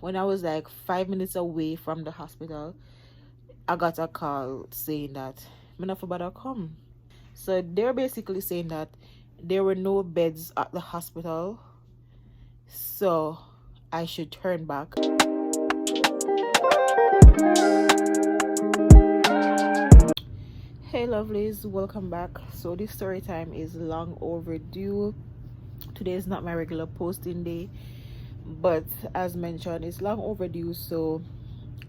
when I was like 5 minutes away from the hospital, I got a call saying that I'm not about to come. So they're basically saying that there were no beds at the hospital, so I should turn back. Hey lovelies, welcome back. So this story time is long overdue. Today is not my regular posting day, but as mentioned, it's long overdue, so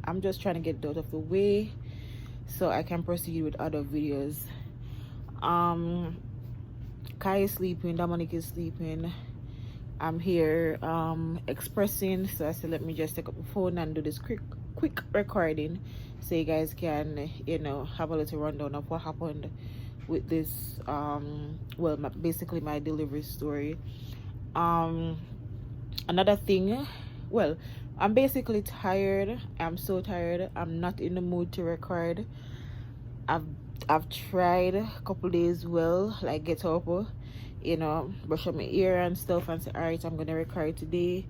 I'm just trying to get it out of the way so I can proceed with other videos. Kai is sleeping, Dominic is sleeping. I'm here expressing, so I said let me just take up the phone and do this quick recording so you guys can have a little rundown of what happened with this basically my delivery story. Another thing, well, I'm basically tired. I'm so tired. I'm not in the mood to record. I've tried a couple days, like get up, brush up my ear and stuff and say, all right, I'm gonna record today,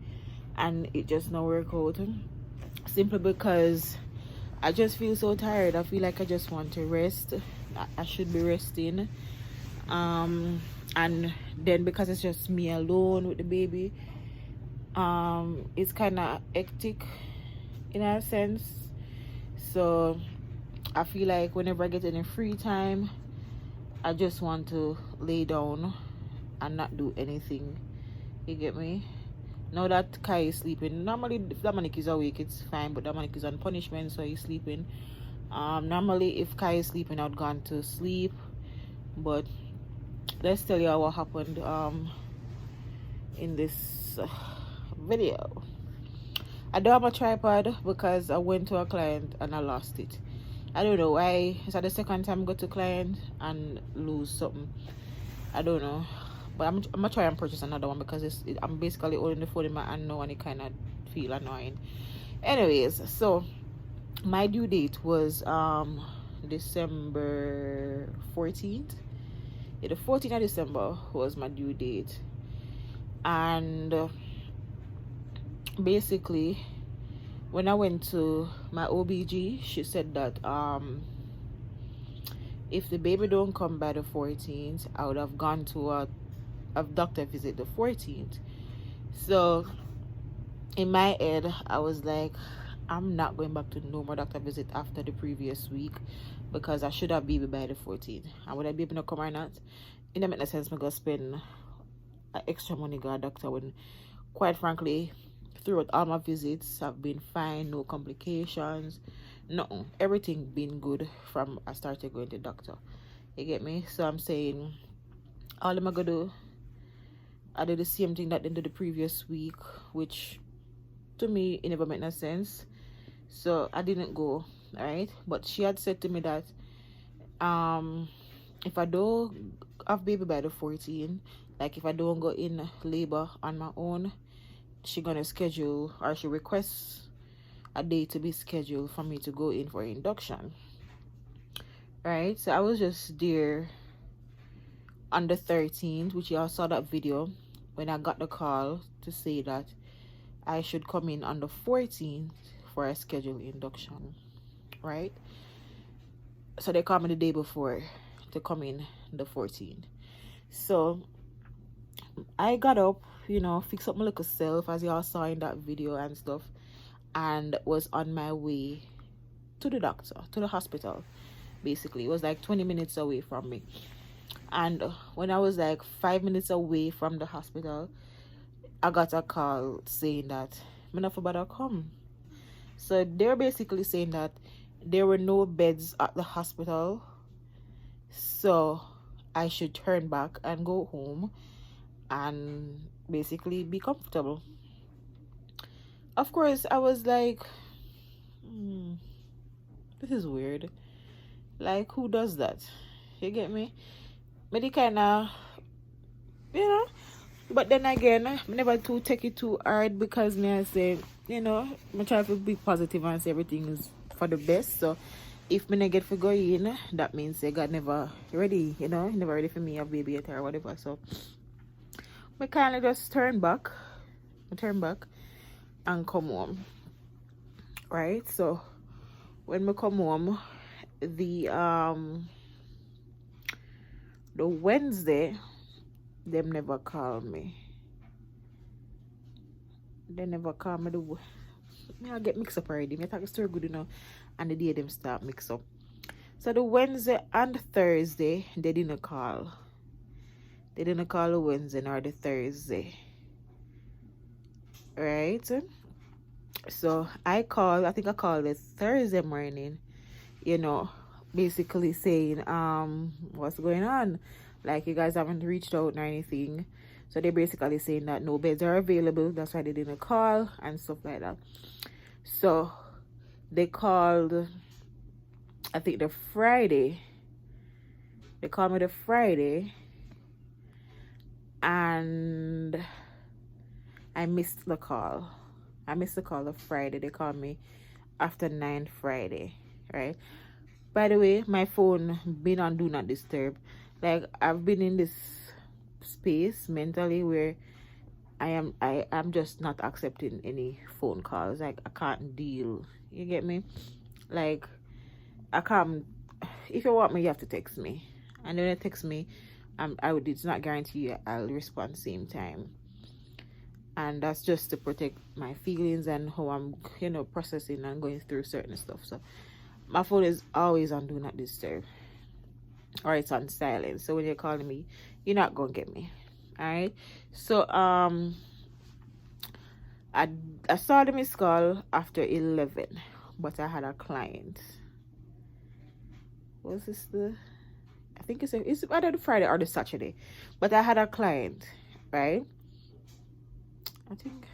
and it just not work out, simply because I just feel so tired. I feel like I just want to rest. I should be resting, and then because it's just me alone with the baby, it's kind of hectic in a sense. So I feel like whenever I get any free time, I just want to lay down and not do anything. You get me? Now that Kai is sleeping, normally if Dominic is awake it's fine, but Dominic is on punishment, so he's sleeping. Normally if Kai is sleeping I'd gone to sleep, but let's tell you what happened in this video. I don't have a tripod because I went to a client and I lost it. I don't know why. It's the second time I go to client and lose something. I don't know, but I'm gonna try and purchase another one because I'm basically holding the phone in my hand now and it kind of feel annoying. Anyways, so my due date was December 14th. Yeah, the 14th of December was my due date, and basically when I went to my OBG, she said that if the baby don't come by the 14th, I would have gone to a doctor visit the 14th. So in my head I was like, I'm not going back to no more doctor visit after the previous week because I should have baby by the 14th. And would I be able to come or not? It don't make no sense me go spend extra money go a doctor when quite frankly throughout all my visits I've been fine, no complications, no, everything been good from I started going to the doctor. You get me? So I'm saying all I'm gonna do, I did the same thing that they did the previous week, which to me it never made no sense, so I didn't go. All right, but she had said to me that if I don't have baby by the 14th, like if I don't go in labor on my own, she gonna schedule, or she requests a day to be scheduled for me to go in for induction. Right, so I was just there on the 13th, which y'all saw that video when I got the call to say that I should come in on the 14th for a scheduled induction. Right, so they called me the day before to come in the 14th. So I got up, fix up my little self as y'all saw in that video and stuff, and was on my way to the doctor, to the hospital. Basically it was like 20 minutes away from me, and when I was like 5 minutes away from the hospital, I got a call saying that I'm not about to come. So they're basically saying that there were no beds at the hospital, so I should turn back and go home and basically be comfortable. Of course I was like, this is weird. Like, who does that? You get me? But it kind of, but then again, I never to take it too hard because I say, I try to be positive and say everything is for the best. So if me not get for go in, that means God never ready, never ready for me a baby yet or whatever. So I kind of just turn back and come home. right? So when we come home, the Wednesday, them never call me. They never call me. I get mixed up already. Me talk the story good enough, and the day them start mix up. So the Wednesday and Thursday, they didn't call. They didn't call the Wednesday nor the Thursday. Right? So I think I called the Thursday morning, basically saying, what's going on? Like, you guys haven't reached out or anything. So they're basically saying that no beds are available. That's why they didn't call and stuff like that. So they called, I think the Friday. They called me the Friday. And I missed the call. I missed the call the Friday. They called me after 9 Friday, right? By the way, my phone been on do not disturb. Like, I've been in this space mentally where I'm just not accepting any phone calls. Like, I can't deal. You get me? Like, I can't. If you want me, you have to text me. And when you text me, it's not guarantee I'll respond same time. And that's just to protect my feelings and how I'm, processing and going through certain stuff. So my phone is always on do not disturb, or it's on silent. So when you're calling me, you're not gonna get me. All right. So I saw the missed call after 11, but I had a client. Was this I think it's either the Friday or the Saturday, but I had a client, right? I think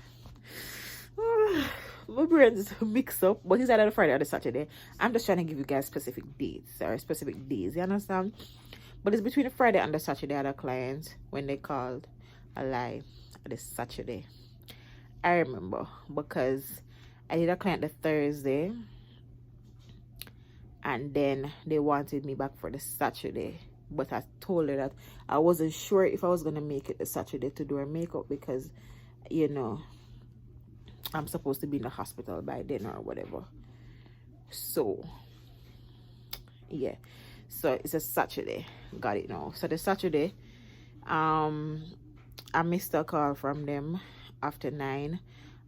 my brain's mixed up, but it's either the Friday or the Saturday. I'm just trying to give you guys specific dates or specific days, you understand? But it's between the Friday and the Saturday. I had a client when they called. A lie, the Saturday. I remember because I did a client the Thursday, and then they wanted me back for the Saturday. But I told her that I wasn't sure if I was gonna make it the Saturday to do her makeup because, I'm supposed to be in the hospital by then or whatever. So yeah, so it's a Saturday. Got it now. So the Saturday, I missed a call from them after 9,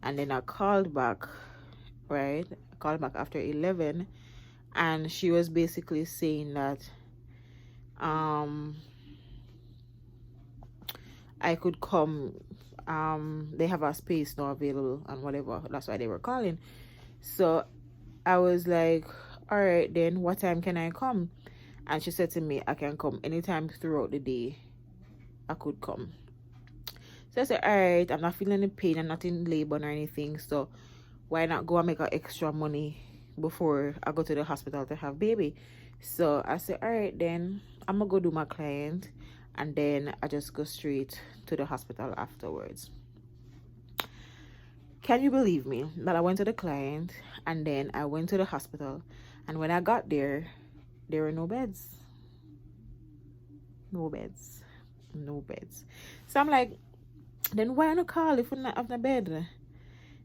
and then I called back, right? I called back after 11, and she was basically saying that I could come. They have a space now available and whatever. That's why they were calling. So I was like, all right, then what time can I come? And she said to me, I can come anytime throughout the day. I could come. So I said, all right, I'm not feeling any pain. I'm not in labor or anything. So why not go and make an extra money before I go to the hospital to have baby? So I said, all right, then I'm gonna go do my client, and then I just go straight to the hospital afterwards. Can you believe me that I went to the client and then I went to the hospital, and when I got there were no beds. No beds. No beds. So I'm like, then why not call if we not have a bed?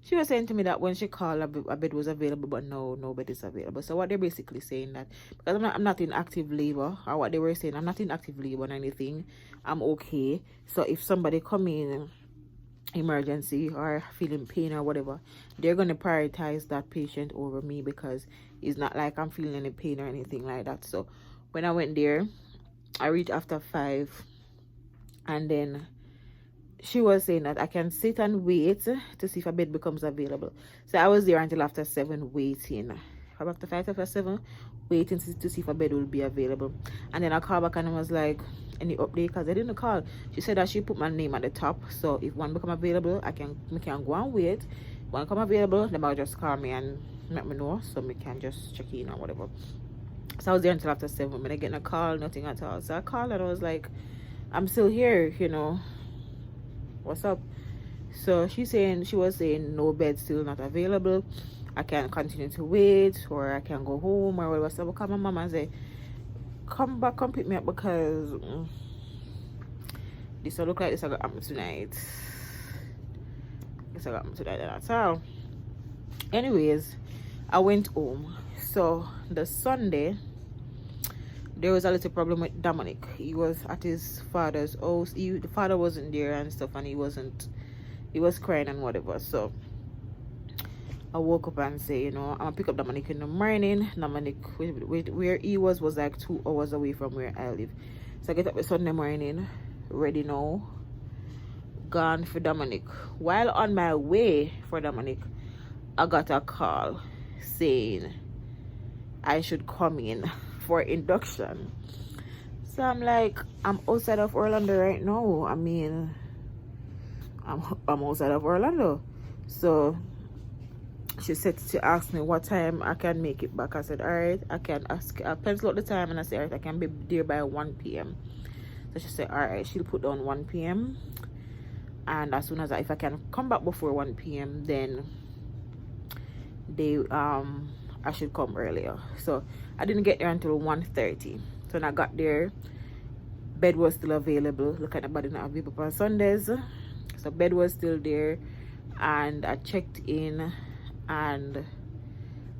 She was saying to me that when she called, a bed was available, but no bed is available. So what they're basically saying that, because I'm not in active labor, or what they were saying, I'm not in active labor or anything, I'm okay. So if somebody come in emergency or feeling pain or whatever, they're going to prioritize that patient over me, because it's not like I'm feeling any pain or anything like that. So when I went there, I reached after 5, and then she was saying that I can sit and wait to see if a bed becomes available. So I was there until after 7 waiting. From after 5 after 7, waiting to see if a bed will be available. And then I called back and I was like, any update? Because I didn't call. She said that she put my name at the top. So if one become available, I can go and wait. One come available, then I'll just call me and let me know, so we can just check in or whatever. So I was there until after 7. When I get a call, nothing at all. So I called and I was like, I'm still here, what's up? So she was saying no bed still not available. I can continue to wait, or I can go home or whatever. So I call my mom and say, come back, come pick me up, because this will look like this I got happen tonight. This I got happen tonight. So anyways, I went home. So the Sunday, there was a little problem with Dominic. He was at his father's house. The father wasn't there and stuff, and he was crying and whatever. So I woke up and say, I'm gonna pick up Dominic in the morning. Dominic, where he was like 2 hours away from where I live. So I get up Sunday morning, ready now, gone for Dominic. While on my way for Dominic, I got a call saying I should come in for induction. So I'm like, I'm outside of Orlando right now. I mean, I'm outside of Orlando. So she asked me what time I can make it back. I said, all right, I pencil out the time, and I said, all right, I can be there by 1 p.m. So she said, all right, she'll put down 1 p.m. and as soon as if I can come back before 1 p.m. then I should come earlier. So I didn't get there until 1:30. So when I got there, bed was still available. Look at the body not available on Sundays. So bed was still there, and I checked in, and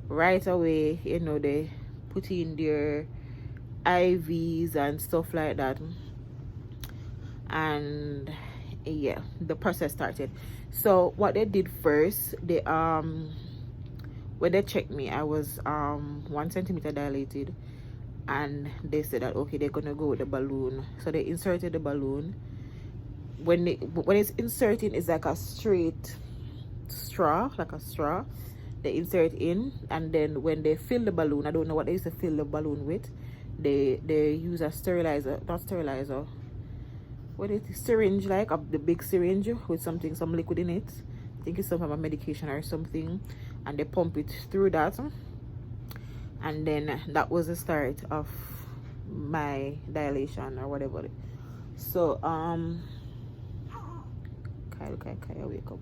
right away, they put in their IVs and stuff like that, and yeah, the process started. So what they did first, they when they checked me, I was 1 centimeter dilated, and they said that okay, they're gonna go with the balloon. So they inserted the balloon. When it's inserting, it's like a straight straw, they insert in, and then when they fill the balloon, I don't know what they used to fill the balloon with, they use a syringe, like the big syringe with some liquid in it. I think it's some kind of medication or something, and they pump it through that, and then that was the start of my dilation or whatever. So Kyle, wake up.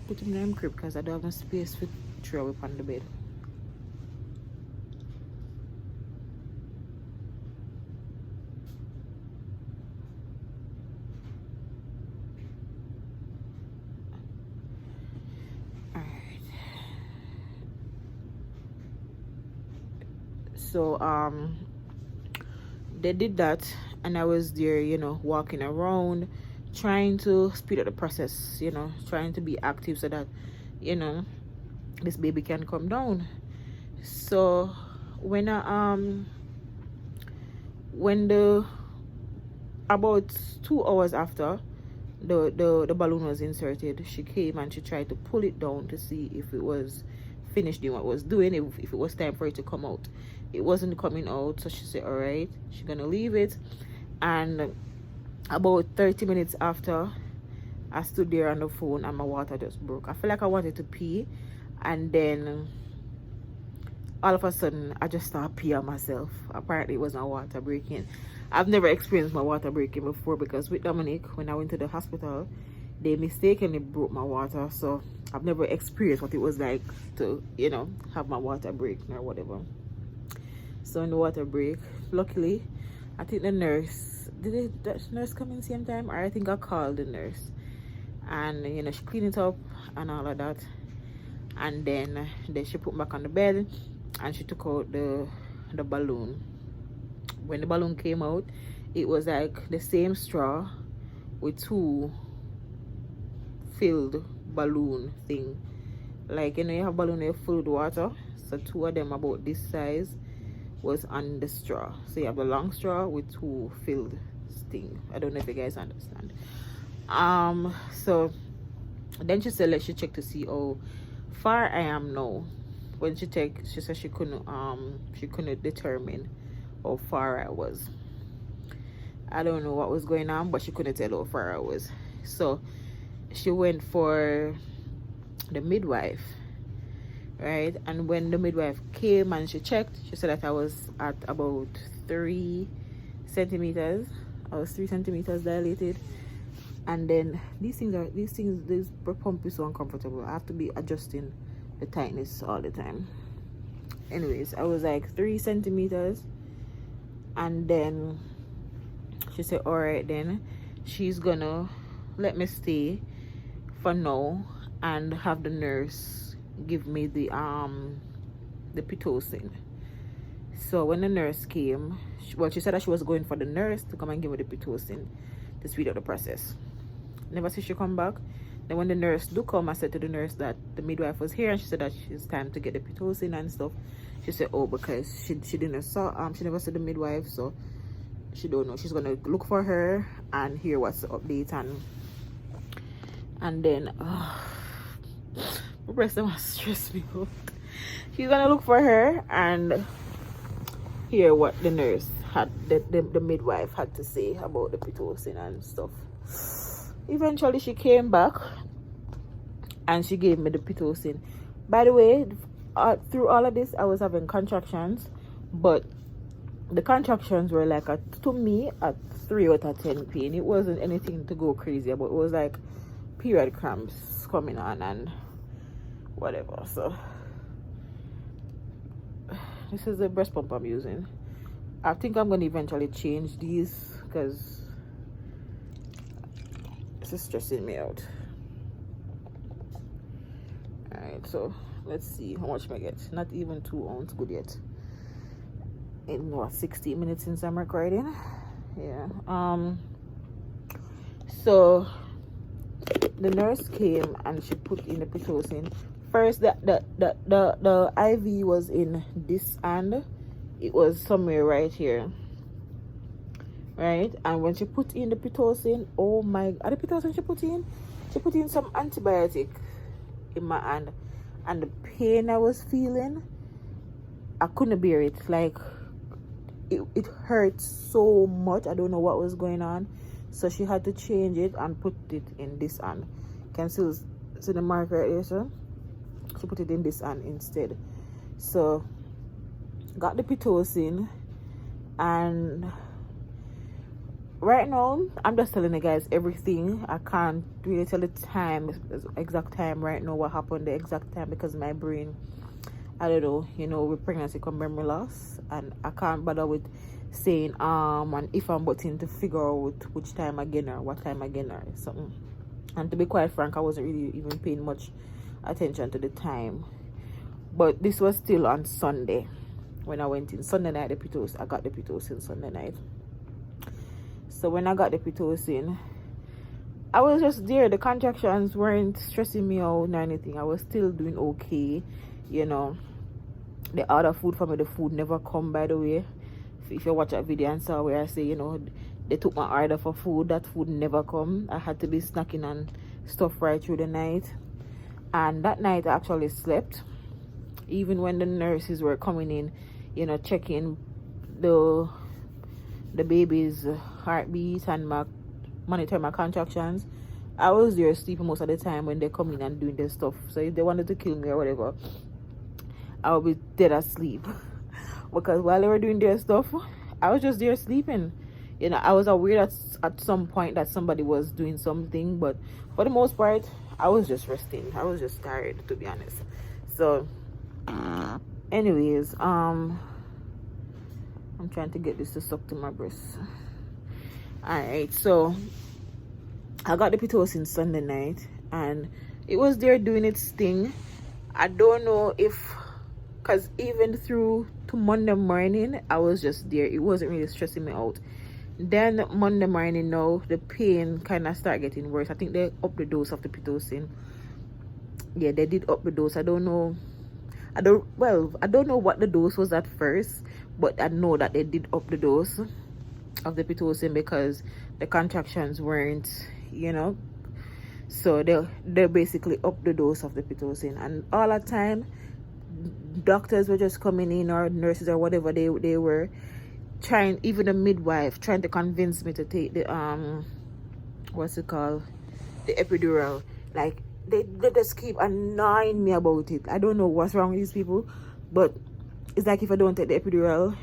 Put him in the crib because I don't have no space to throw up on the bed. Alright. So they did that, and I was there, walking around, trying to speed up the process, trying to be active so that this baby can come down. So when about 2 hours after the balloon was inserted, she came and she tried to pull it down to see if it was finished doing what it was doing, if it was time for it to come out. It wasn't coming out, so she said all right, she's gonna leave it. And about 30 minutes after, I stood there on the phone and my water just broke. I feel like I wanted to pee, and then all of a sudden I just started peeing myself. Apparently it was my water breaking. I've never experienced my water breaking before, because with Dominic, when I went to the hospital, they mistakenly broke my water. So I've never experienced what it was like to have my water break or whatever. So in the water break, luckily, I think the nurse, did the nurse come in the same time? Or I think I called the nurse, and she cleaned it up and all of that, and then she put me back on the bed, and she took out the balloon. When the balloon came out, it was like the same straw with 2 filled balloon thing, like you have balloon that full with water, so 2 of them about this size was on the straw. So you have a long straw with 2 filled thing. I don't know if you guys understand. So then she said, let she check to see how far I am now. When she checked, she said she couldn't determine how far I was. I don't know what was going on, but she couldn't tell how far I was. So she went for the midwife, right? And when the midwife came and she checked, she said that I was at about 3 centimeters. I was 3 centimeters dilated. And then this pump is so uncomfortable. I have to be adjusting the tightness all the time. Anyways, I was like 3 centimeters, and then she said all right, then she's gonna let me stay for now, and have the nurse give me the Pitocin. So when the nurse came, she said that she was going for the nurse to come and give me the Pitocin to speed up the process. Never see she come back. Then when the nurse do come, I said to the nurse that the midwife was here, and she said that it's time to get the Pitocin and stuff. She said, oh, because she didn't saw she never saw the midwife, so she don't know. She's gonna look for her and hear what's the update, and then my breast must stress me out. She's gonna look for her and hear what the nurse had, the midwife had to say about the Pitocin and stuff. Eventually she came back and she gave me the Pitocin. By the way, through all of this I was having contractions, but the contractions were like to me at 3 out of 10 pain. It wasn't anything to go crazy about. It was like period cramps coming on and whatever. So this is the breast pump I'm using. I think I'm going to eventually change these because this is stressing me out. Alright, so let's see how much I get. Not even 2 ounces good yet. In what, 60 minutes since I'm recording? Yeah. So the nurse came and she put in the Pitocin. First, the IV was in this hand. It was somewhere right here, right? And when she put in the Pitocin, oh my, the Pitocin she put in some antibiotic in my hand, and the pain I was feeling, I couldn't bear it. Like it hurt so much. I don't know what was going on, so she had to change it and put it in this hand. Can still see the mark right here, so she put it in this hand instead. So got the Pitocin, and right now I'm just telling you guys everything. I can't really tell the time, exact time right now, what happened the exact time, because my brain, I don't know, you know, with pregnancy come memory loss, and I can't bother with saying and if I'm butting to figure out which time again or what time again or something. And to be quite frank, I wasn't really even paying much attention to the time. But this was still on Sunday when I went in. Sunday night, I got the Pitocin Sunday night. So when I got the Pitocin, I was just there. The contractions weren't stressing me out or anything. I was still doing okay, you know. They order food for me. The food never come, by the way. If you watch that video and saw where I say, you know, they took my order for food, that food never come. I had to be snacking and stuff right through the night. And that night I actually slept, even when the nurses were coming in, you know, checking the baby's heartbeat and monitor my contractions. I was there sleeping most of the time when they come in and doing their stuff. So if they wanted to kill me or whatever, I would be dead asleep. Because while they were doing their stuff, I was just there sleeping. You know, I was aware at some point that somebody was doing something, but for the most part, I was just resting. I was just tired, to be honest. So anyways, I'm trying to get this to suck to my breast. Alright, so I got the Pitocin Sunday night, and it was there doing its thing. I don't know if, because even through to Monday morning, I was just there. It wasn't really stressing me out. Then Monday morning, now the pain kind of started getting worse. I think they upped the dose of the Pitocin. Yeah, they did up the dose. I don't know what the dose was at first, but I know that they did up the dose of the Pitocin because the contractions weren't, you know. So they basically upped the dose of the Pitocin, and all the time doctors were just coming in, or nurses or whatever they were trying, even the midwife trying to convince me to take the what's it called, the epidural. Like they just keep annoying me about it. I don't know what's wrong with these people, but it's like if I don't take the epidural,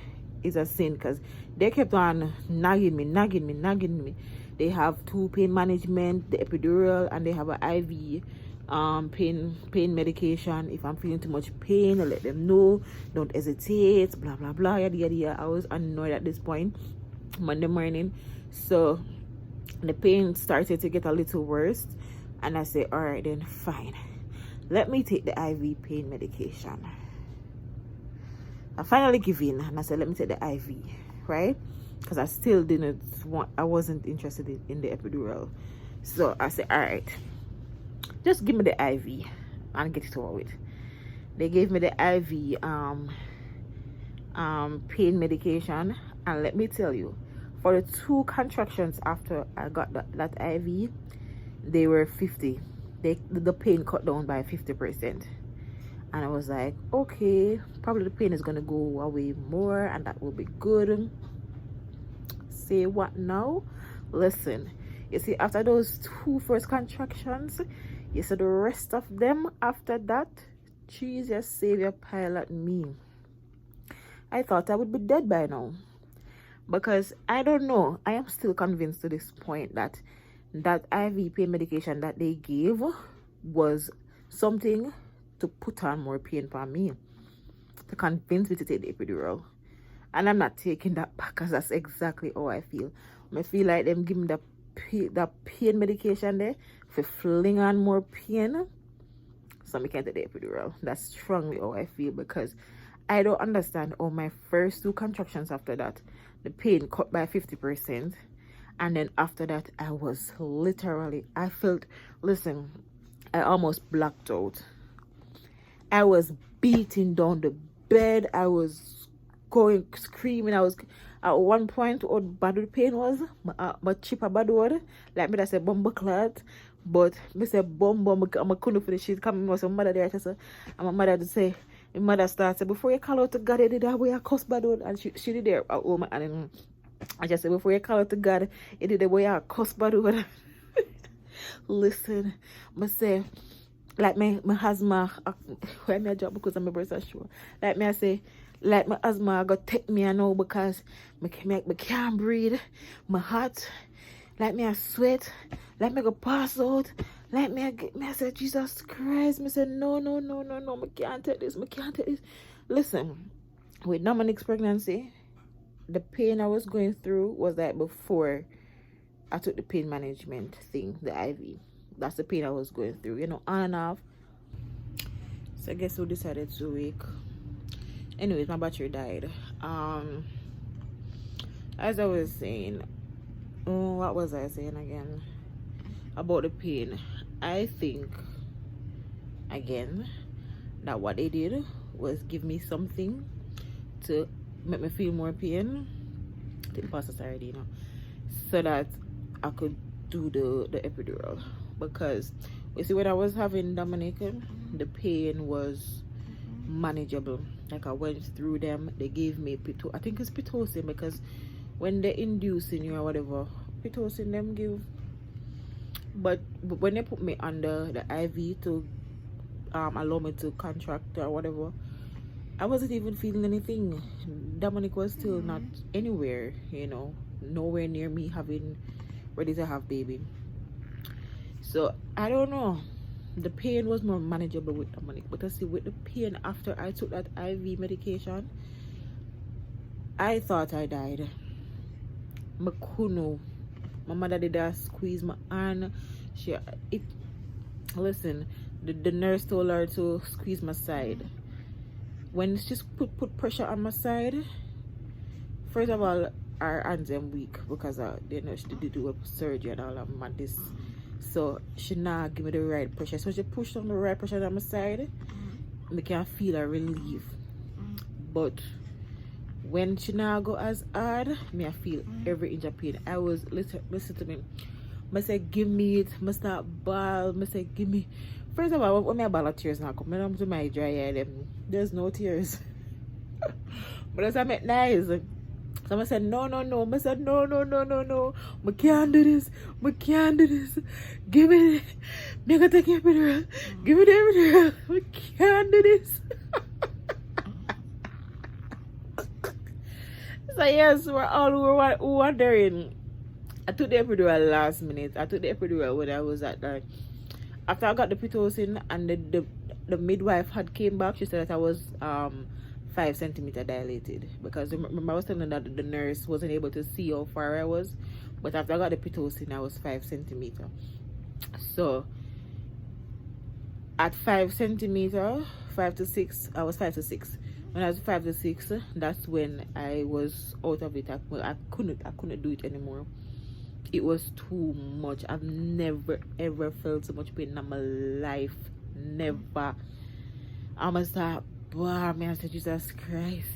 it's a sin, because they kept on nagging me. They have 2 pain management, the epidural, and they have an IV pain medication. If I'm feeling too much pain, I let them know, don't hesitate, blah blah blah, yada yada yada. I was annoyed at this point Monday morning. So the pain started to get a little worse, And I said, all right then, fine, let me take the IV pain medication. I finally give in and I said, let me take the IV, right? Because I still didn't want, I wasn't interested in the epidural. So I said, all right, just give me the IV and get it over with. They gave me the IV pain medication, and let me tell you, for the 2 contractions after I got that IV, they were 50. The pain cut down by 50%, and I was like, okay, probably the pain is gonna go away more, and that will be good. Say what now? Listen, you see, after those 2 first contractions, you see the rest of them after that, Jesus Savior pilot me. I thought I would be dead by now, because I don't know, I am still convinced to this point that that IV pain medication that they gave was something to put on more pain for me, to convince me to take the epidural. And I'm not taking that back, because that's exactly how I feel. I feel like them give me the pain medication there for fling on more pain, so I can't take the epidural. That's strongly how I feel, because I don't understand how my first 2 contractions after that, the pain cut by 50%, and then after that I was literally, I felt, listen, I almost blacked out. I was beating down the bed, I was going screaming. I was at one point, how bad the pain was, my chip a bad word, like me that say bumble clot, but me say bum I couldn't finish it. Come with my mother there, and my mother to say, my mother started, before you call out to God, you did that way a cuss bad word, and she did there at home, and I just said, before you call out to God, you did the way a cuss bad word. Listen, I say, like my asthma, why me a job because I'm a breast sure. Like me I say, like my asthma got take me now because me can't breathe, my heart, like me I sweat, like me go pass out, like me I say, Jesus Christ, me say no, me can't take this, me can't take this. Listen, with Dominic's pregnancy, the pain I was going through was like before I took the pain management thing, the IV. That's the pain I was going through, you know, on and off. So I guess we decided to wake. Anyways, my battery died. As I was saying, what was I saying again about the pain? I think again that what they did was give me something to make me feel more pain. Take the pasta already, you know, so that I could do the epidural. Because you see, when I was having Dominican, the pain was manageable. Like I went through them, they gave me I think it's Pitocin, because when they're inducing you or whatever, Pitocin them give. But when they put me under the IV to allow me to contract or whatever, I wasn't even feeling anything. Dominic was still not anywhere, you know, nowhere near me ready to have baby. So I don't know, the pain was more manageable with Dominic, but I see with the pain after I took that IV medication, I thought I died. My mother did that squeeze my hand. Listen, the nurse told her to squeeze my side. When she put pressure on my side, first of all, her hands are weak because they know she did do a surgery and all of this. So she now give me the right pressure. So she pushed on the right pressure on my side, I can feel a relief. But when she now go as hard, I feel every inch of pain. I was listen to me. I said, give me it. I start bawl. I said, give me. First of all, when I ball of tears now come, I to my dry eye, there's no tears. But as I met nice. So I said, no. I said, no. I can't do this. Give me it. I'm gonna take epidural. Give me the epidural. I can't do this. So yes, we're all wondering. I took the epidural last minute. I took the epidural when I was at after I got the Pitocin, and the midwife had came back. She said that I was 5 centimeters dilated, because remember I was telling her that the nurse wasn't able to see how far I was, but after I got the Pitocin I was 5 centimeters. So at 5 centimeter, 5 to 6. I was 5 to 6. When I was 5 to 6, that's when I was out of it. I couldn't do it anymore. It was too much. I've never ever felt so much pain in my life. Never. I must start. Wow, man, I said, Jesus Christ,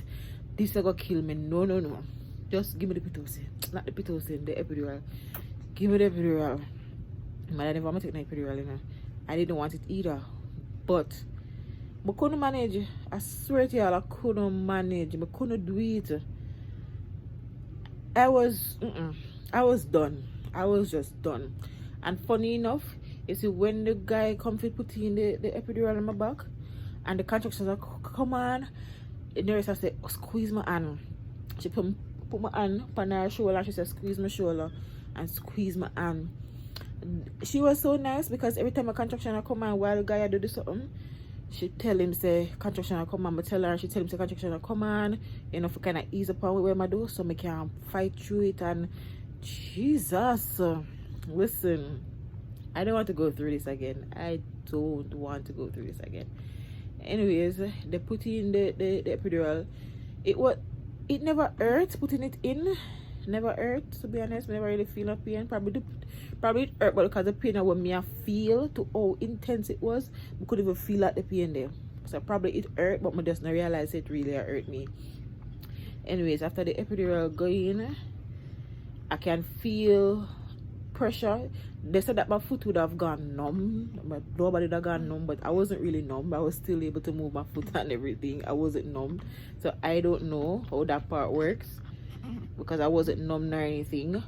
this is gonna kill me. No, no, no. Just give me the Pitocin. Not the Pitocin, the epidural. Give me the epidural. But I never want to take the epidural, you know. I didn't want it either. But I couldn't manage. I swear to y'all, I couldn't manage. I couldn't do it. I was done. I was just done. And funny enough, you see, when the guy comes to put in the epidural on my back, and the contractions are come on, the nurse I said, squeeze my hand. She put my hand on her shoulder and she said, squeeze my shoulder and squeeze my hand. She was so nice because every time a contraction I come on while the guy I do something, she tell him say contraction I come on. I tell her, she tell him say contraction I come on, you know, for kind of ease upon where I do so I can fight through it. And Jesus, listen, I don't want to go through this again. I don't want to go through this again. Anyways, they put in the epidural. It never hurt putting it in. Never hurt, to be honest. I never really feel no pain. Probably it hurt, but because the pain I want me to feel to how intense it was, I couldn't even feel like the pain there. So probably it hurt, but I just not realize it really hurt me. Anyways, after the epidural going, I can feel pressure. They said that my foot would have gone numb, my lower body would have gone numb, but I wasn't really numb. I was still able to move my foot and everything. I wasn't numb, so I don't know how that part works because I wasn't numb or anything.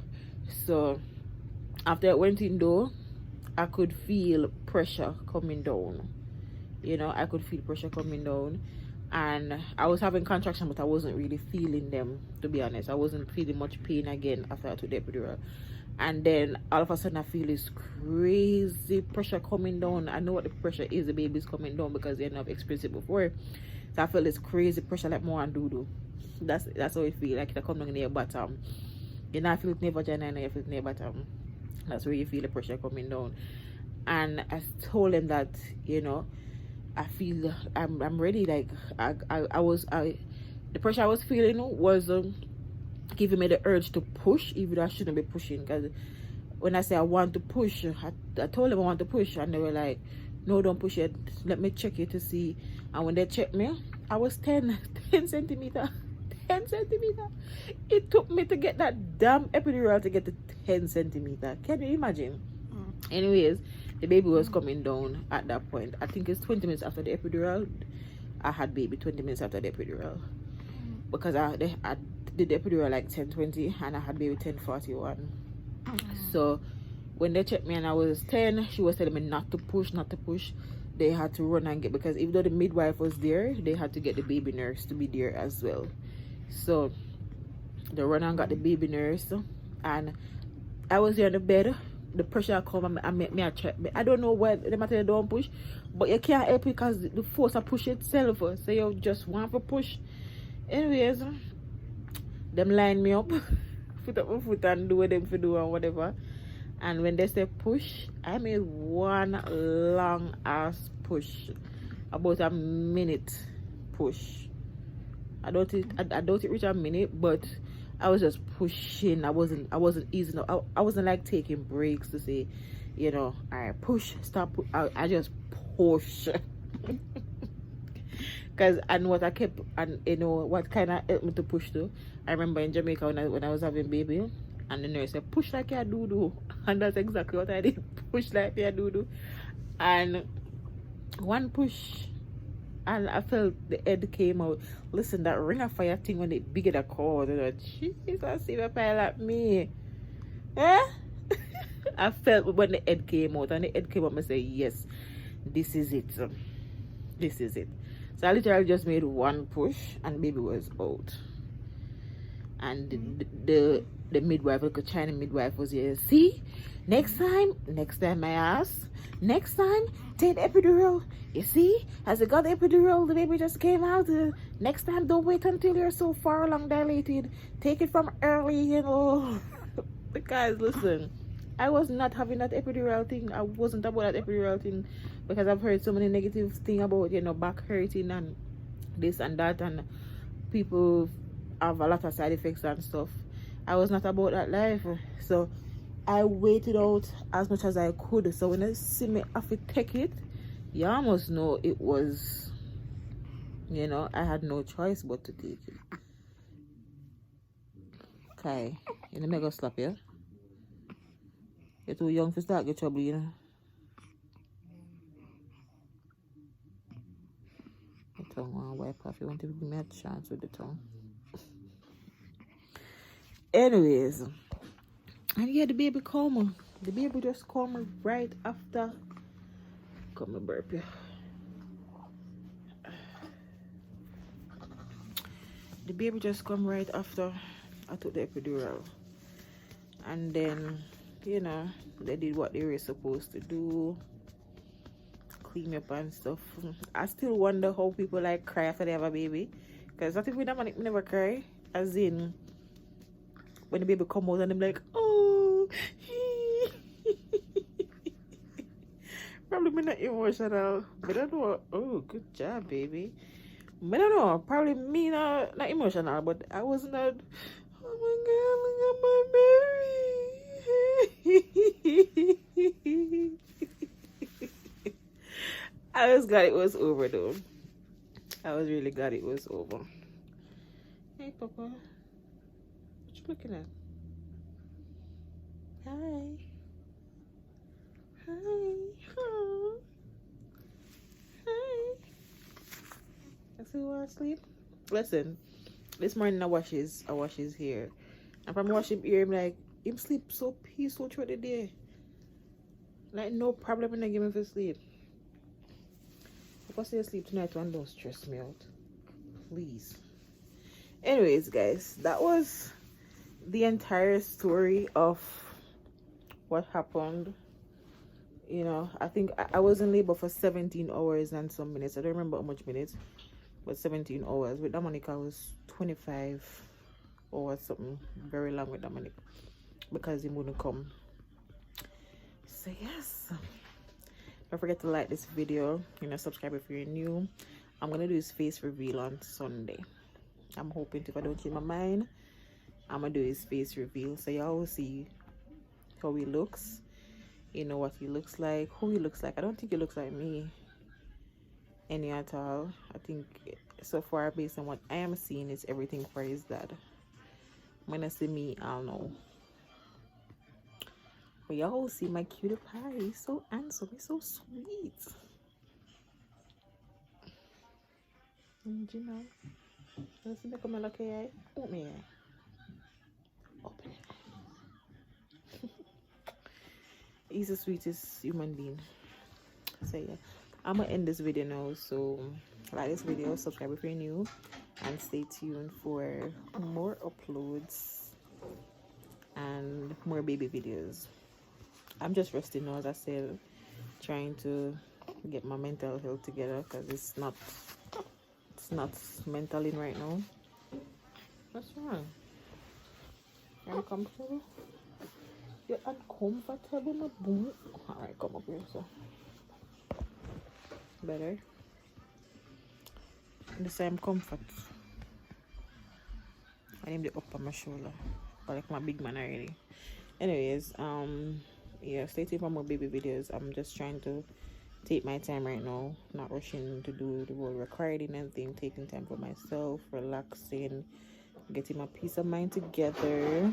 So after I went in though, I could feel pressure coming down. You know, I could feel pressure coming down, and I was having contractions, but I wasn't really feeling them, to be honest. I wasn't feeling much pain again after I took the epidural. And then all of a sudden I feel this crazy pressure coming down. I know what the pressure is, the baby's coming down because they never experienced it before. So I feel this crazy pressure like more and doo-doo. That's how it feels, like it come down in your bottom. You not feel it in your vagina and you feel it in your bottom. That's where you feel the pressure coming down. And I told them that, you know, I feel I'm ready. Like the pressure I was feeling was giving me the urge to push, even though I shouldn't be pushing. Because when I say I want to push, I told them I want to push, and they were like, no, don't push it, let me check it to see. And when they checked me, I was 10 centimeter. 10 centimeter. It took me to get that damn epidural to get to 10 centimeter. Can you imagine? Anyways, the baby was coming down at that point. I think it's 20 minutes after the epidural. I had baby 20 minutes after the epidural, because I did the epidural like 10:20 and I had baby 10:41. So when they checked me and I was 10, she was telling me not to push. They had to run and get, because even though the midwife was there, they had to get the baby nurse to be there as well. So they run and got the baby nurse, and I was there on the bed. The pressure come and make me a check. I don't know why they matter, don't push, but you can't help it because the force I push itself. So you just want to push. Anyways, them line me up, put up my foot and do what them for do and whatever. And when they say push, I made one long ass push, about a minute push. I don't it reach a minute, but I was just pushing. I wasn't easing up. I wasn't like taking breaks to say, you know, I push, stop. I just push. Because and what I kept, and you know what kind of helped me to push to. I remember in Jamaica when I was having baby, and the nurse said push like you do, and that's exactly what I did. Push like you do, and one push, and I felt the head came out. Listen, that ring of fire thing when it bigger the cord, you know, Jesus, see a pile at me. Eh? I felt when the head came out, and the head came out, I said, yes, this is it. This is it. So I literally just made one push and baby was out. And the midwife, like a Chinese midwife, was here. See, next time I asked, next time take the epidural. You see, as I got the epidural, the baby just came out. Next time, don't wait until you're so far along dilated. Take it from early, you know. Because listen, I was not having that epidural thing. I wasn't about that epidural thing because I've heard so many negative things about, you know, back hurting and this and that, and people have a lot of side effects and stuff. I was not about that life, so I waited out as much as I could. So when I see me have to take it, you almost know it was, you know, I had no choice but to take it. Okay, you know, mega slap you. You're too young to start get trouble, you know. The tongue want to wipe off. You want to give me a chance with the tongue. Anyways, and yeah, the baby come. The baby just come right after. Come and burp you. The baby just come right after I took the epidural. And then, you know, they did what they were supposed to do. Clean me up and stuff. I still wonder how people like cry after they have a baby. Because I think with them, I never cry. As in, when the baby come out and I'm like, oh. Probably me not emotional. But I don't know. Oh, good job, baby. I don't know. Probably me not emotional. But I was not. Oh my God, look at my baby. I was glad it was over though. I was really glad it was over. Hey, Papa. What you looking at? Hi. Hi. Oh. Hi. I see you want to sleep? Listen, this morning I wash his hair. And from wash him ear, I'm like, him sleep so peaceful through the day. Like no problem when I give him for sleep. If I stay asleep tonight, one don't stress me out. Please. Anyways, guys, that was the entire story of what happened. You know, I think I was in labor for 17 hours and some minutes. I don't remember how much minutes, but 17 hours. With Dominica, I was 25 or something. Very long with Dominic because he wouldn't come. So yes, don't forget to like this video, you know, subscribe if you're new. I'm gonna do his face reveal on Sunday. I'm hoping if I don't change my mind, I'm gonna do his face reveal so y'all will see how he looks, you know, what he looks like, who he looks like. I don't think he looks like me any at all. I think so far, based on what I am seeing, is everything for his dad. When I see me, I'll know. But y'all see my cutie pie. He's so handsome. He's so sweet. And you know, let's make him look here. Open your eye. Open your eye. He's the sweetest human being. So yeah, I'm gonna end this video now. So like this video, subscribe if you're new, and stay tuned for more uploads and more baby videos. I'm just resting now, as I said, trying to get my mental health together because it's not mental in right now. What's wrong? You're uncomfortable? You're uncomfortable, my boo? Alright, come up here, so better. The same comfort. I need the up on my shoulder. I like my big man already. Anyways, yeah, stay tuned for more baby videos. I'm just trying to take my time right now, not rushing to do the whole recording and thing, taking time for myself, relaxing, getting my peace of mind together,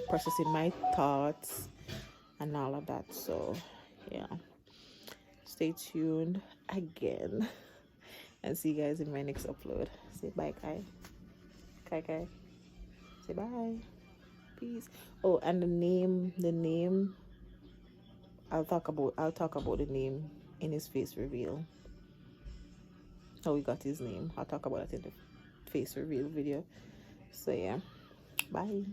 processing my thoughts and all of that. So yeah, stay tuned again and see you guys in my next upload. Say bye, Kai. Kai. Say bye. Peace. Oh, and the name I'll talk about the name in his face reveal. How we got his name. I'll talk about it in the face reveal video. So yeah, bye.